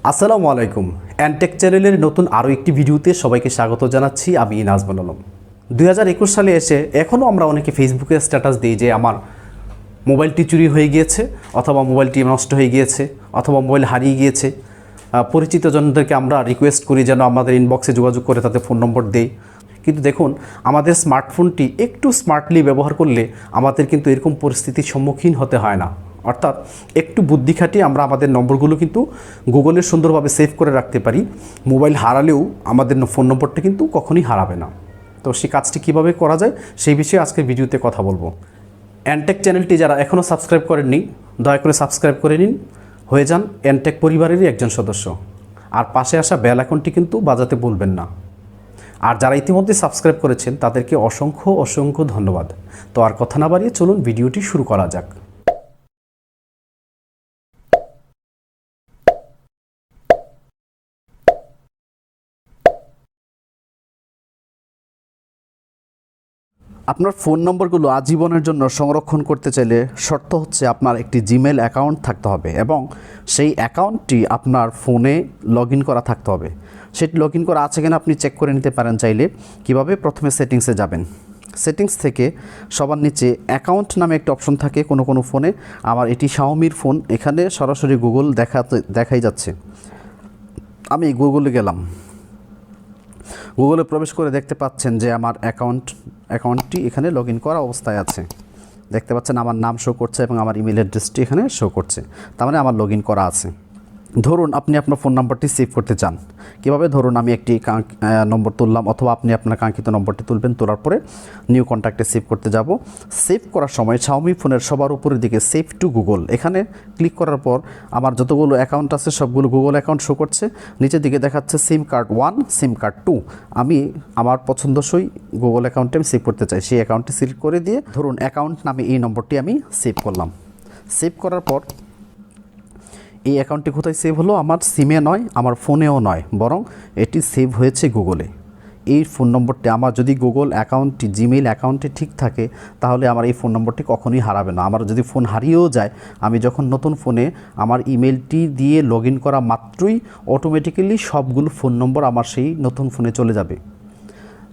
আসসালামু আলাইকুম। অ্যানটেক চ্যানেলের নতুন আরও একটি ভিডিওতে সবাইকে স্বাগত জানাচ্ছি। আমি নাজমুল আলম। 2021 সালে এসে এখনও আমরা অনেকে ফেসবুকে স্ট্যাটাস দিই যে আমার মোবাইলটি চুরি হয়ে গিয়েছে, অথবা মোবাইলটি নষ্ট হয়ে গিয়েছে, অথবা মোবাইল হারিয়ে গিয়েছে। পরিচিত জনদেরকে আমরা রিকোয়েস্ট করি যেন আমাদের ইনবক্সে যোগাযোগ করে তাদের ফোন নম্বর দেই। কিন্তু দেখুন, আমাদের স্মার্টফোনটি একটু স্মার্টলি ব্যবহার করলে আমাদের কিন্তু এরকম পরিস্থিতির সম্মুখীন হতে হয় না। অর্থাৎ একটু বুদ্ধি খাটিয়ে আমরা আমাদের নম্বরগুলো কিন্তু গুগলে সুন্দরভাবে সেভ করে রাখতে পারি। মোবাইল হারালেও আমাদের ফোন নম্বরটা কিন্তু কখনোই হারাবে না। তো সেই কাজটি কীভাবে করা যায় সেই বিষয়ে আজকের ভিডিওতে কথা বলবো। অ্যানটেক চ্যানেলটি যারা এখনও সাবস্ক্রাইব করেননি, দয়া করে সাবস্ক্রাইব করে নিন, হয়ে যান অ্যানটেক পরিবারেরই একজন সদস্য। আর পাশে আসা বেল আইকনটি কিন্তু বাজাতে ভুলবেন না। আর যারা ইতিমধ্যে সাবস্ক্রাইব করেছেন তাদেরকে অসংখ্য অসংখ্য ধন্যবাদ। তো আর কথা না বাড়িয়ে চলুন ভিডিওটি শুরু করা যাক। আপনার ফোন নম্বরগুলো আজীবনের জন্য সংরক্ষণ করতে চাইলে শর্ত হচ্ছে আপনার একটি জিমেল অ্যাকাউন্ট থাকতে হবে এবং সেই অ্যাকাউন্টটি আপনার ফোনে লগ ইন করা থাকতে হবে। সেটি লগ ইন করা আছে কিনা আপনি চেক করে নিতে পারেন চাইলে। কিভাবে? প্রথমে সেটিংসে যাবেন। সেটিংস থেকে সবার নিচে অ্যাকাউন্ট নামে একটা অপশন থাকে কোনো কোনো ফোনে। আমার এটি শাওমির ফোন, এখানে সরাসরি গুগল দেখাই যাচ্ছে। আমি গুগলে গেলাম। গুগলে প্রবেশ করে দেখতে পাচ্ছেন যে আমার অ্যাকাউন্টটি এখানে লগ ইন করা অবস্থায় আছে। দেখতে পাচ্ছেন আমার নাম শো করছে এবং আমার ইমেল অ্যাড্রেসটি এখানে শো করছে। তার মানে আমার লগ ইন করা আছে। ধরুন আপনি আপনার ফোন নাম্বারটি সেভ করতে চান। কীভাবে? ধরুন আমি একটি নম্বর তুললাম, অথবা আপনি আপনার কাঙ্ক্ষিত নম্বরটি তুলবেন। তোলার পরে নিউ কন্ট্যাক্টে সেভ করতে যাব। সেভ করার সময় শাওমি ফোনের সবার উপরের দিকে সেভ টু গুগল এখানে ক্লিক করার পর আমার যতগুলো অ্যাকাউন্ট আছে সবগুলো গুগল অ্যাকাউন্ট শো করছে। নিচের দিকে দেখাচ্ছে সিম কার্ড 1, সিম কার্ড 2। আমি আমার পছন্দসই গুগল অ্যাকাউন্টে আমি সেভ করতে চাই, সেই অ্যাকাউন্টটি সিলেক্ট করে দিয়ে ধরুন অ্যাকাউন্ট নামে এই নম্বরটি আমি সেভ করলাম। সেভ করার পর এই অ্যাকাউন্টটি কোথায় সেভ হলো? আমার সিমে নয়, আমার ফোনেও নয়, বরং এটি সেভ হয়েছে গুগলে। এই ফোন নম্বরটি আমার যদি গুগল অ্যাকাউন্টটি জিমেইল অ্যাকাউন্টে ঠিক থাকে তাহলে আমার এই ফোন নম্বরটি কখনোই হারাবে না। আমার যদি ফোন হারিয়েও যায়, আমি যখন নতুন ফোনে আমার ইমেলটি দিয়ে লগ ইন করা মাত্রই অটোমেটিক্যালি সবগুলো ফোন নম্বর আমার সেই নতুন ফোনে চলে যাবে।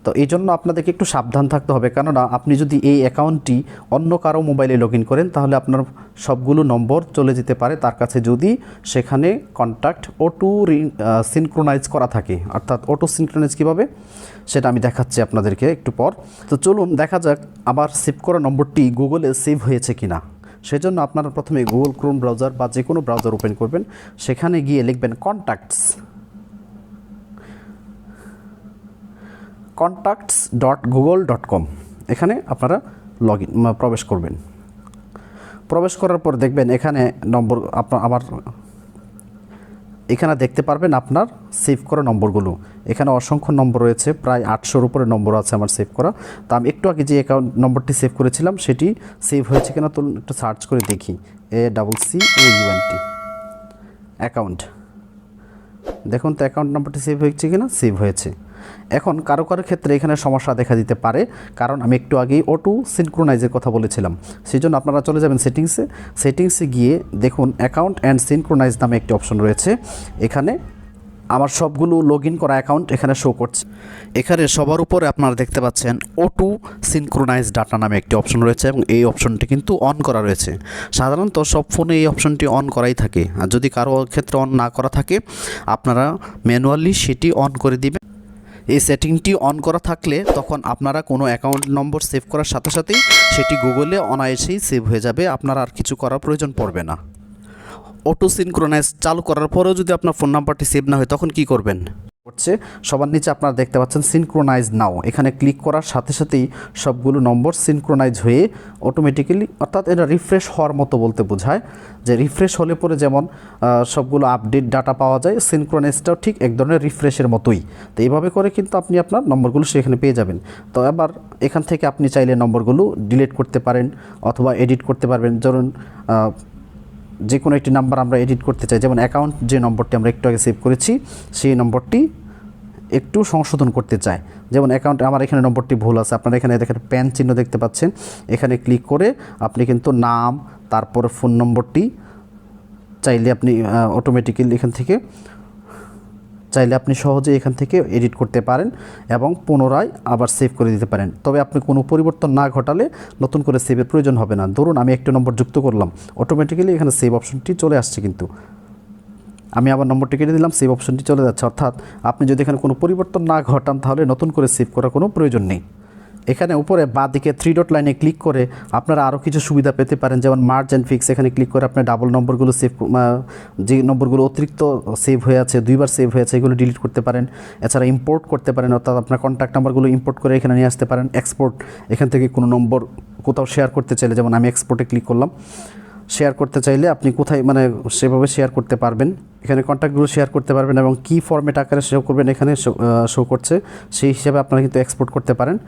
তো এই জন্য আপনাদেরকে একটু সাবধান থাকতে হবে, কেননা আপনি যদি এই অ্যাকাউন্টটি অন্য কারো মোবাইলে লগ ইন করেন তাহলে আপনার সবগুলো নম্বর চলে যেতে পারে তার কাছে, যদি সেখানে কন্ট্যাক্ট অটো সিনক্রোনাইজ করা থাকে। অর্থাৎ অটো সিনক্রোনাইজ কীভাবে সেটা আমি দেখাচ্ছি আপনাদেরকে একটু পর। তো চলুন দেখা যাক আমার সেভ করা নম্বরটি গুগলে সেভ হয়েছে কিনা। সেজন্য আপনারা প্রথমে গুগল ক্রোম ব্রাউজার বা যে কোনো ব্রাউজার ওপেন করবেন, সেখানে গিয়ে লিখবেন contacts.google.com। এখানে আপনারা প্রবেশ করবেন। প্রবেশ করার পর দেখবেন এখানে নম্বর আমার এখানে দেখতে পারবেন আপনার সেভ করা নম্বরগুলো। এখানে অসংখ্য নম্বর রয়েছে, প্রায় 800-র উপরে নম্বর আছে আমার সেভ করা। তা আমি একটু আগে যে অ্যাকাউন্ট নম্বরটি সেভ করেছিলাম সেটি সেভ হয়েছে কিনা তো একটু সার্চ করে দেখি। ACCAUNT অ্যাকাউন্ট, দেখুন তো অ্যাকাউন্ট নম্বরটি সেভ হয়েছে কিনা। সেভ হয়েছে। এখন কারো ক্ষেত্রে এখানে সমস্যা দেখা দিতে পারে, কারণ আমি একটু আগেই অটো সিনক্রোনাইজের কথা বলেছিলাম। সেই জন্য আপনারা চলে যাবেন সেটিংসে গিয়ে দেখুন অ্যাকাউন্ট অ্যান্ড সিনক্রোনাইজ নামে একটি অপশন রয়েছে। এখানে আমার সবগুলো লগ ইন করা অ্যাকাউন্ট এখানে শো করছে। এখানে সবার উপরে আপনারা দেখতে পাচ্ছেন অটো সিনক্রোনাইজ ডাটা নামে একটি অপশন রয়েছে এবং এই অপশনটি কিন্তু অন করা রয়েছে। সাধারণত সব ফোনে এই অপশনটি অন করাই থাকে, আর যদি কারো ক্ষেত্রে অন না করা থাকে আপনারা ম্যানুয়ালি সেটি অন করে দিবেন। এই সেটিংটি অন করা থাকলে তখন আপনারা কোনো অ্যাকাউন্ট নম্বর সেভ করার সাথে সাথেই সেটি গুগলে অনায়াসেই সেভ হয়ে যাবে, আপনার আর কিছু করার প্রয়োজন পড়বে না। অটো সিনক্রোনাইজ চালু করার পরেও যদি আপনার ফোন নাম্বারটি সেভ না হয় তখন কি করবেন? সবার নিচে আপনারা দেখতে পাচ্ছেন সিনক্রোনাইজ নাও, এখানে ক্লিক করার সাথে সাথেই সবগুলো নম্বর সিনক্রোনাইজ হয়ে অটোমেটিক্যালি, অর্থাৎ এটা রিফ্রেশ হওয়ার মতো বলতে বোঝায়, যে রিফ্রেশ হলে পরে যেমন সবগুলো আপডেট ডাটা পাওয়া যায়, সিনক্রোনাইজটাও ঠিক এক ধরনের রিফ্রেশের মতোই। তো এইভাবে করে কিন্তু আপনি আপনার নম্বরগুলো সেখানে পেয়ে যাবেন। তো এবার এখান থেকে আপনি চাইলে নম্বরগুলো ডিলিট করতে পারেন অথবা এডিট করতে পারবেন। ধরুন যে কোনো একটি নাম্বার আমরা এডিট করতে চাই, যেমন অ্যাকাউন্ট যে নম্বরটি আমরা একটু আগে সেভ করেছি সেই নম্বরটি একটু সংশোধন করতে চাই। যেমন অ্যাকাউন্ট আমার এখানে নম্বরটি ভুল আছে, আপনারা এখানে দেখেন প্যান চিহ্ন দেখতে পাচ্ছেন, এখানে ক্লিক করে আপনি কিন্তু নাম তারপরে ফোন নম্বরটি চাইলে আপনি অটোমেটিক্যালি এখান থেকে চাইলে আপনি সহজে এখান থেকে এডিট করতে পারেন এবং পুনরায় আবার সেভ করে দিতে পারেন। তবে আপনি কোনো পরিবর্তন না ঘটালে নতুন করে সেভের প্রয়োজন হবে না। ধরুন আমি একটা নম্বর যুক্ত করলাম, অটোমেটিক্যালি এখানে সেভ অপশনটি চলে আসছে, কিন্তু আমি আবার নম্বরটি কেটে দিলাম, সেভ অপশনটি চলে যাচ্ছে। অর্থাৎ আপনি যদি এখানে কোনো পরিবর্তন না ঘটান তাহলে নতুন করে সেভ করার কোনো প্রয়োজন নেই। এখানে উপরে বাঁদিকে 3 ডট লাইনে ক্লিক করে আপনারা আরও কিছু সুবিধা পেতে পারেন, যেমন মার্জ অ্যান্ড ফিক্স। এখানে ক্লিক করে আপনার ডাবল নম্বরগুলো সেভ, যে নম্বরগুলো অতিরিক্ত সেভ হয়ে আছে, 2বার সেভ হয়েছে, এগুলো ডিলিট করতে পারেন। এছাড়া ইম্পোর্ট করতে পারেন, অর্থাৎ আপনার কন্ট্যাক্ট নাম্বারগুলো ইম্পোর্ট করে এখানে নিয়ে আসতে পারেন। এক্সপোর্ট, এখান থেকে কোনো নম্বর কোথাও শেয়ার করতে চাইলে, যেমন আমি এক্সপোর্টে ক্লিক করলাম, শেয়ার করতে চাইলে আপনি কোথায় সেভাবে শেয়ার করতে পারবেন। এখানে কন্ট্যাক্টগুলো শেয়ার করতে পারবেন এবং কী ফরম্যাট আকারে শো করবেন এখানে শো করছে, সেই হিসাবে আপনারা কিন্তু এক্সপোর্ট করতে পারেন।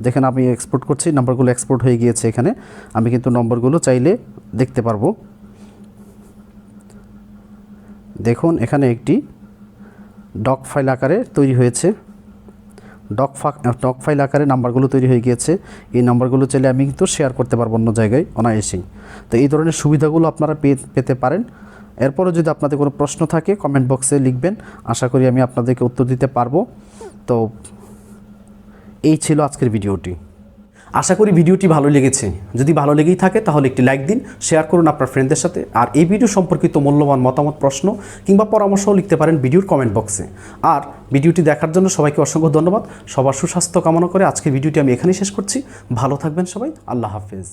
দেখেন আমি এক্সপোর্ট করছি, নাম্বারগুলো এক্সপোর্ট হয়ে গিয়েছে। এখানে আমি কিন্তু নম্বরগুলো চাইলে দেখতে পারবো। দেখুন এখানে একটি ডক ফাইল আকারে তৈরি হয়েছে, ডক ফাইল আকারে নাম্বারগুলো তৈরি হয়ে গিয়েছে। এই নাম্বারগুলো চাইলে আমি কিন্তু শেয়ার করতে পারবো অন্য জায়গায় অনায়াসেই। তো এই ধরনের সুবিধাগুলো আপনারা পেতে পারেন। এরপরও যদি আপনাদের কোনো প্রশ্ন থাকে কমেন্ট বক্সে লিখবেন, আশা করি আমি আপনাদেরকে উত্তর দিতে পারবো। তো এই ছিল আজকের ভিডিওটি। আশা করি ভিডিওটি ভালো লেগেছে। যদি ভালো লেগেই থাকে তাহলে একটি লাইক দিন, শেয়ার করুন আপনার ফ্রেন্ডদের সাথে। আর এই ভিডিও সম্পর্কিত মূল্যবান মতামত, প্রশ্ন কিংবা পরামর্শও লিখতে পারেন ভিডিওর কমেন্ট বক্সে। আর ভিডিওটি দেখার জন্য সবাইকে অসংখ্য ধন্যবাদ। সবার সুস্বাস্থ্য কামনা করে আজকের ভিডিওটি আমি এখানেই শেষ করছি। ভালো থাকবেন সবাই, আল্লাহ হাফেজ।